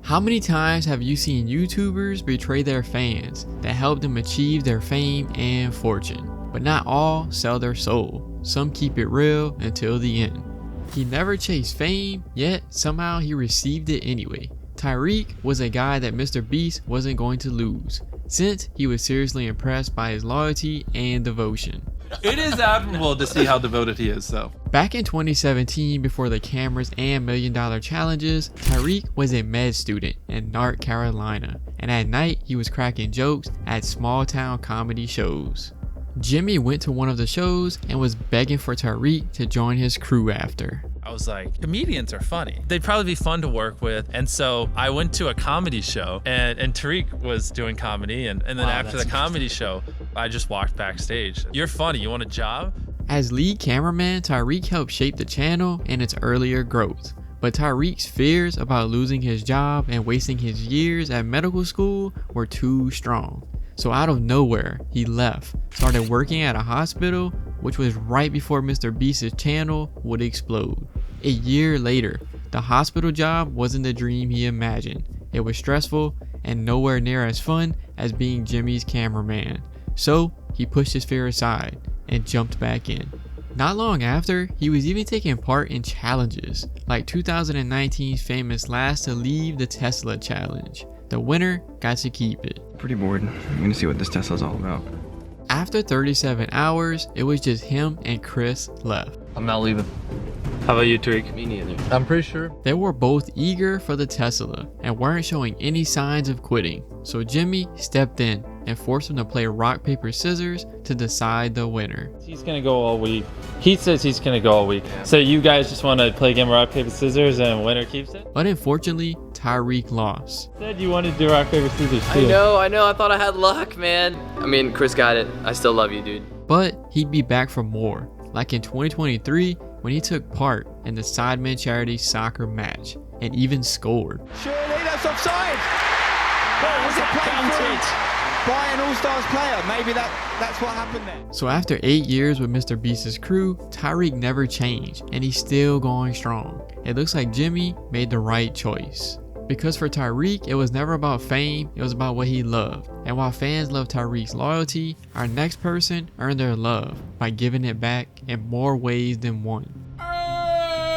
How many times have you seen YouTubers betray their fans that helped them achieve their fame and fortune? But not all sell their soul. Some keep it real until the end. He never chased fame, yet somehow he received it anyway. Tyreek was a guy that MrBeast wasn't going to lose, since he was seriously impressed by his loyalty and devotion. It is admirable to see how devoted he is, though. Back in 2017, before the cameras and $1 Million challenges, Tyreek was a med student in North Carolina, and at night he was cracking jokes at small town comedy shows. Jimmy went to one of the shows and was begging for Tyreek to join his crew after. I was like, comedians are funny. They'd probably be fun to work with. And so I went to a comedy show and Tareek was doing comedy. And then after the comedy show, I just walked backstage. You're funny, you want a job? As lead cameraman, Tyreek helped shape the channel and its earlier growth. But Tyreek's fears about losing his job and wasting his years at medical school were too strong. So out of nowhere, he left, started working at a hospital, which was right before MrBeast's channel would explode. A year later, the hospital job wasn't the dream he imagined. It was stressful and nowhere near as fun as being Jimmy's cameraman. So he pushed his fear aside and jumped back in. Not long after, he was even taking part in challenges, like 2019's famous Last to Leave the Tesla challenge. The winner got to keep it. Pretty bored. I'm gonna see what this Tesla's all about. After 37 hours, it was just him and Chris left. I'm not leaving. How about you, Tareek? Me neither. I'm pretty sure. They were both eager for the Tesla and weren't showing any signs of quitting. So Jimmy stepped in and forced him to play rock, paper, scissors to decide the winner. He's gonna go all week. He says he's gonna go all week. So you guys just wanna play a game of rock, paper, scissors and winner keeps it? But unfortunately, Tyreek lost. Said you wanted to do rock, paper, scissors too. I know. I thought I had luck, man. I mean, Chris got it. I still love you, dude. But he'd be back for more, like in 2023 when he took part in the Sidemen Charity soccer match and even scored. Surely that's offside. But was it counted by an All-Stars player? Maybe that's what happened there. So after 8 years with MrBeast's crew, Tyreek never changed and he's still going strong. It looks like Jimmy made the right choice. Because for Tyreek, it was never about fame, it was about what he loved. And while fans love Tyreek's loyalty, our next person earned their love by giving it back in more ways than one.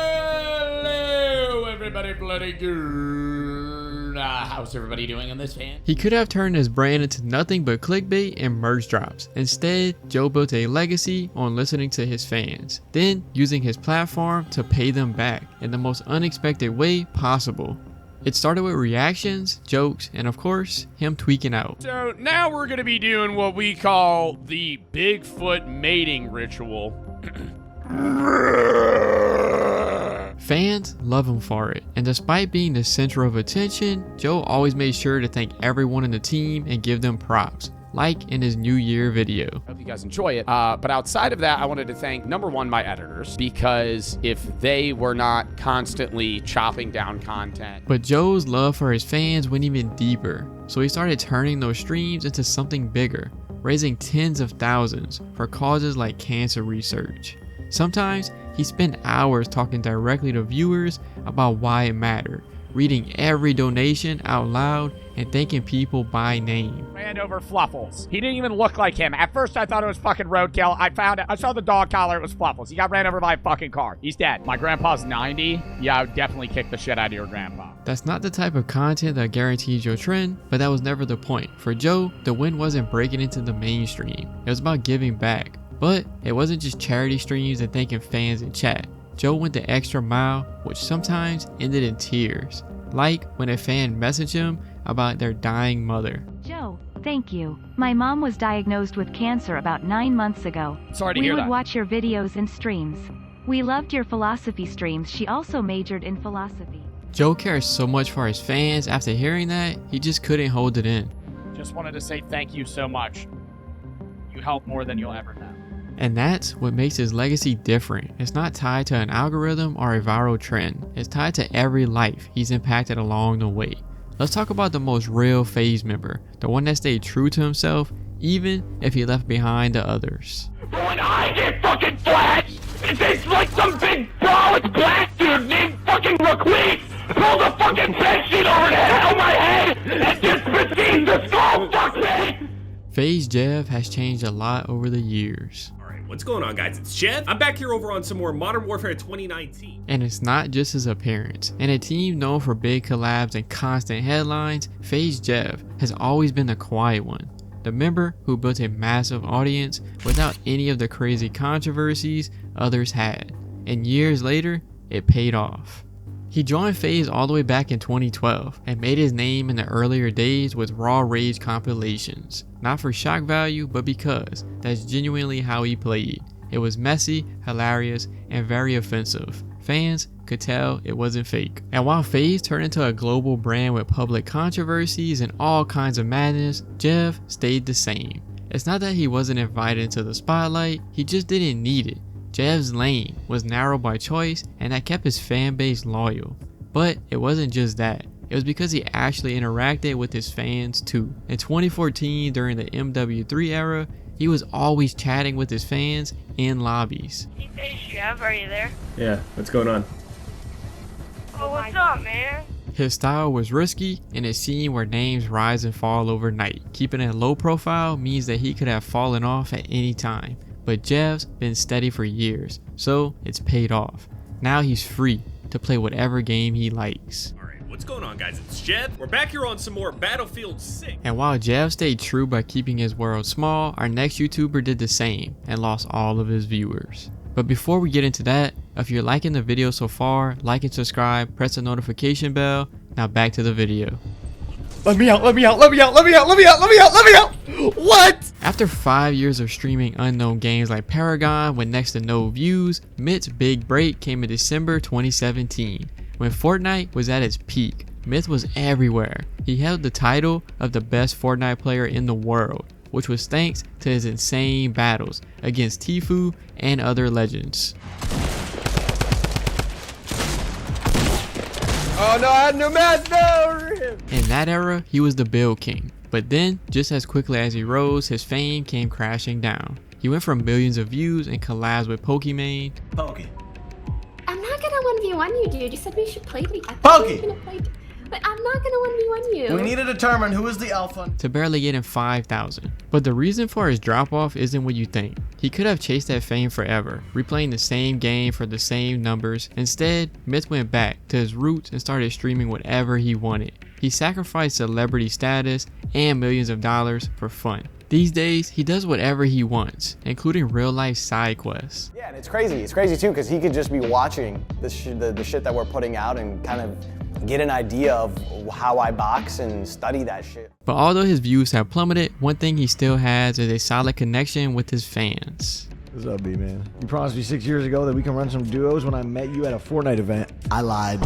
Hello, everybody bloody good. How's everybody doing on this fan? He could have turned his brand into nothing but clickbait and merch drops. Instead, Joe built a legacy on listening to his fans, then using his platform to pay them back in the most unexpected way possible. It started with reactions, jokes, and of course, him tweaking out. So now we're gonna be doing what we call the Bigfoot mating ritual. Fans love him for it, and despite being the center of attention, Joe always made sure to thank everyone in the team and give them props, like in his New Year video. Hope you guys enjoy it. But outside of that, I wanted to thank, number one, my editors, because if they were not constantly chopping down content. But Joe's love for his fans went even deeper, so he started turning those streams into something bigger, raising tens of thousands for causes like cancer research. Sometimes he spent hours talking directly to viewers about why it mattered, reading every donation out loud and thanking people by name. Ran over Fluffles. He didn't even look like him. At first I thought it was fucking Roadkill. I saw the dog collar, it was Fluffles. He got ran over by a fucking car. He's dead. My grandpa's 90. Yeah, I would definitely kick the shit out of your grandpa. That's not the type of content that guarantees your trend, but that was never the point. For Joe, the win wasn't breaking into the mainstream. It was about giving back. But it wasn't just charity streams and thanking fans in chat. Joe went the extra mile, which sometimes ended in tears. Like when a fan messaged him about their dying mother. Joe, thank you. My mom was diagnosed with cancer about 9 months ago. Sorry to hear that. We would watch your videos and streams. We loved your philosophy streams. She also majored in philosophy. Joe cares so much for his fans. After hearing that, he just couldn't hold it in. Just wanted to say thank you so much. You helped more than you'll ever know. And that's what makes his legacy different. It's not tied to an algorithm or a viral trend. It's tied to every life he's impacted along the way. Let's talk about the most real FaZe member, the one that stayed true to himself, even if he left behind the others. But when I get fucking flashed, it tastes like some big brolic black dude named fucking Laquise pulled a fucking bedsheet over the head Don't fuck me! FaZe Jev has changed a lot over the years. Alright, what's going on, guys? It's Jev. I'm back here over on some more Modern Warfare 2019. And it's not just his appearance. In a team known for big collabs and constant headlines, FaZe Jev has always been the quiet one. The member who built a massive audience without any of the crazy controversies others had. And years later, it paid off. He joined FaZe all the way back in 2012 and made his name in the earlier days with Raw Rage compilations. Not for shock value, but because that's genuinely how he played. It was messy, hilarious, and very offensive. Fans could tell it wasn't fake. And while FaZe turned into a global brand with public controversies and all kinds of madness, Jev stayed the same. It's not that he wasn't invited into the spotlight, he just didn't need it. Jev's lane was narrow by choice, and that kept his fan base loyal. But it wasn't just that. It was because he actually interacted with his fans too. In 2014, during the MW3 era, he was always chatting with his fans in lobbies. Hey, FaZe Jev, are you there? Yeah, what's going on? Oh, what's up, man? His style was risky in a scene where names rise and fall overnight. Keeping a low profile means that he could have fallen off at any time. But Jev's been steady for years, so it's paid off. Now he's free to play whatever game he likes. Alright, what's going on, guys? It's Jev. We're back here on some more Battlefield 6. And while Jev stayed true by keeping his world small, our next YouTuber did the same and lost all of his viewers. But before we get into that, if you're liking the video so far, like and subscribe, press the notification bell. Now back to the video. Let me out, let me out, let me out, let me out, let me out, let me out, let me out! What? After 5 years of streaming unknown games like Paragon with next to no views, Myth's big break came in December 2017. When Fortnite was at its peak, Myth was everywhere. He held the title of the best Fortnite player in the world, which was thanks to his insane battles against Tfue and other legends. Oh no, I had no match, no! In that era, he was the build king. But then, just as quickly as he rose, his fame came crashing down. He went from millions of views and collabs with Pokimane. Poke. I'm not gonna 1v1 you, dude. You said we should play together. Poke! But I'm not gonna 1v1 you. We need to determine who is the alpha. To barely getting 5,000. But the reason for his drop off isn't what you think. He could have chased that fame forever, replaying the same game for the same numbers. Instead, Myth went back to his roots and started streaming whatever he wanted. He sacrificed celebrity status and millions of dollars for fun. These days, he does whatever he wants, including real life side quests. Yeah, and it's crazy. It's crazy too, because he could just be watching the shit that we're putting out and kind of get an idea of how I box and study that shit. But although his views have plummeted, one thing he still has is a solid connection with his fans. What's up, B, man? You promised me 6 years ago that we can run some duos when I met you at a Fortnite event. I lied.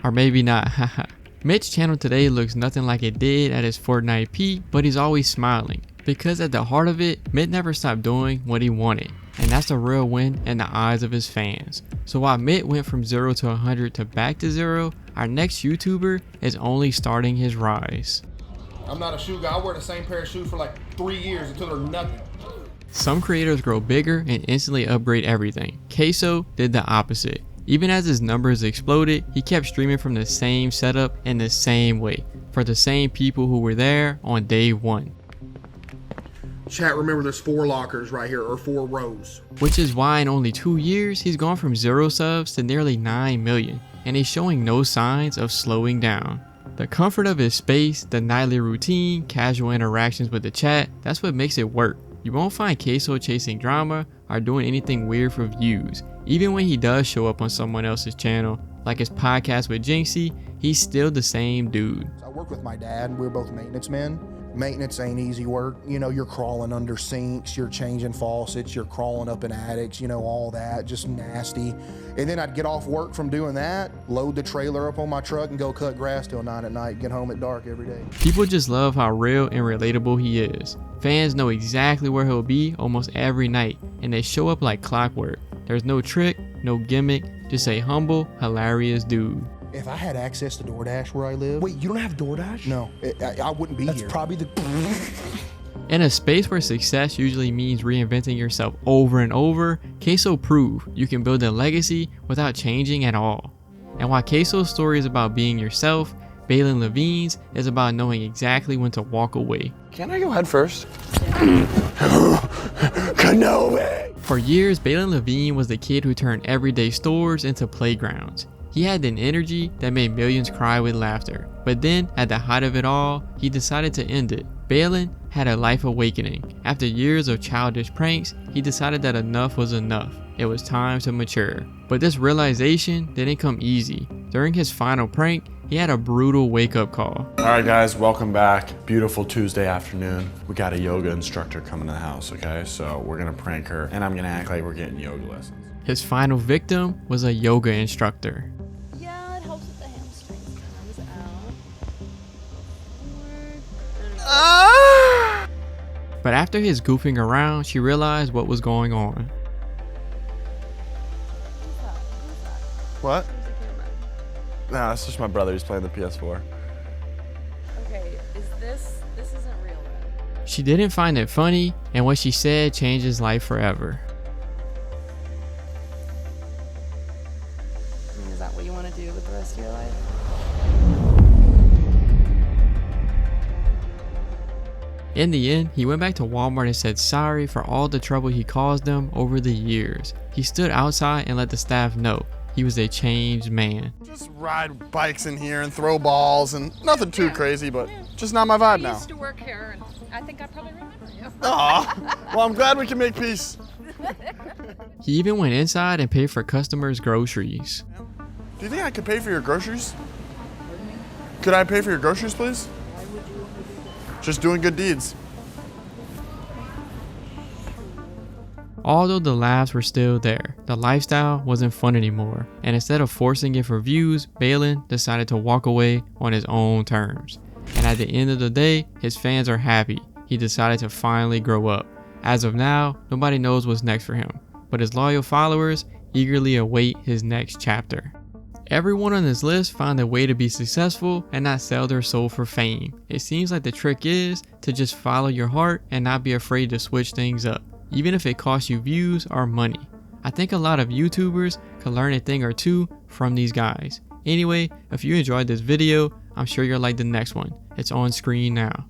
Or maybe not, haha. Mitch's channel today looks nothing like it did at his Fortnite peak, but he's always smiling. Because at the heart of it, Mitt never stopped doing what he wanted. And that's a real win in the eyes of his fans. So while Mitt went from 0 to 100 to back to 0, our next YouTuber is only starting his rise. I'm not a shoe guy. I wear the same pair of shoes for like 3 years until they're nothing. Some creators grow bigger and instantly upgrade everything. CaseOh did the opposite. Even as his numbers exploded, he kept streaming from the same setup in the same way, for the same people who were there on day one. Chat, remember there's 4 lockers right here, or 4 rows. Which is why in only 2 years, he's gone from 0 subs to nearly 9 million, and he's showing no signs of slowing down. The comfort of his space, the nightly routine, casual interactions with the chat, that's what makes it work. You won't find CaseOh chasing drama or doing anything weird for views. Even when he does show up on someone else's channel, like his podcast with Jinxie, he's still the same dude. I work with my dad. We're both maintenance men. Maintenance ain't easy work. You know, you're crawling under sinks, you're changing faucets, you're crawling up in attics, you know, all that, just nasty. And then I'd get off work from doing that, load the trailer up on my truck and go cut grass till 9 at night, get home at dark every day. People just love how real and relatable he is. Fans know exactly where he'll be almost every night, and they show up like clockwork. There's no trick, no gimmick, just a humble, hilarious dude. If I had access to DoorDash where I live... Wait, you don't have DoorDash? No, I wouldn't be here. That's probably the... In a space where success usually means reinventing yourself over and over, CaseOh proved you can build a legacy without changing at all. And while CaseOh's story is about being yourself, Balon Lavine's is about knowing exactly when to walk away. Can I go head first? Kenobi! For years, Balon Lavine was the kid who turned everyday stores into playgrounds. He had an energy that made millions cry with laughter. But then, at the height of it all, he decided to end it. Balon had a life awakening. After years of childish pranks, he decided that enough was enough. It was time to mature. But this realization didn't come easy. During his final prank, he had a brutal wake-up call. Alright guys, welcome back. Beautiful Tuesday afternoon. We got a yoga instructor coming to the house, okay? So we're gonna prank her, and I'm gonna act like we're getting yoga lessons. His final victim was a yoga instructor. Yeah, it helps with the hamstrings. But after his goofing around, she realized what was going on. What? Nah, that's just my brother. He's playing the PS4. Okay, this isn't real, right? She didn't find it funny, and what she said changed his life forever. I mean, is that what you want to do with the rest of your life? In the end, he went back to Walmart and said sorry for all the trouble he caused them over the years. He stood outside and let the staff know he was a changed man. Just ride bikes in here and throw balls and nothing too crazy, but just not my vibe now. I used to work here, and I think I probably remember you. Aw, well, I'm glad we can make peace. He even went inside and paid for customers' groceries. Do you think I could pay for your groceries? Could I pay for your groceries, please? Just doing good deeds. Although the laughs were still there, the lifestyle wasn't fun anymore, and instead of forcing it for views, Balon decided to walk away on his own terms. And at the end of the day, his fans are happy. He decided to finally grow up. As of now, nobody knows what's next for him, but his loyal followers eagerly await his next chapter. Everyone on this list found a way to be successful and not sell their soul for fame. It seems like the trick is to just follow your heart and not be afraid to switch things up, even if it costs you views or money. I think a lot of YouTubers could learn a thing or two from these guys. Anyway, if you enjoyed this video, I'm sure you'll like the next one. It's on screen now.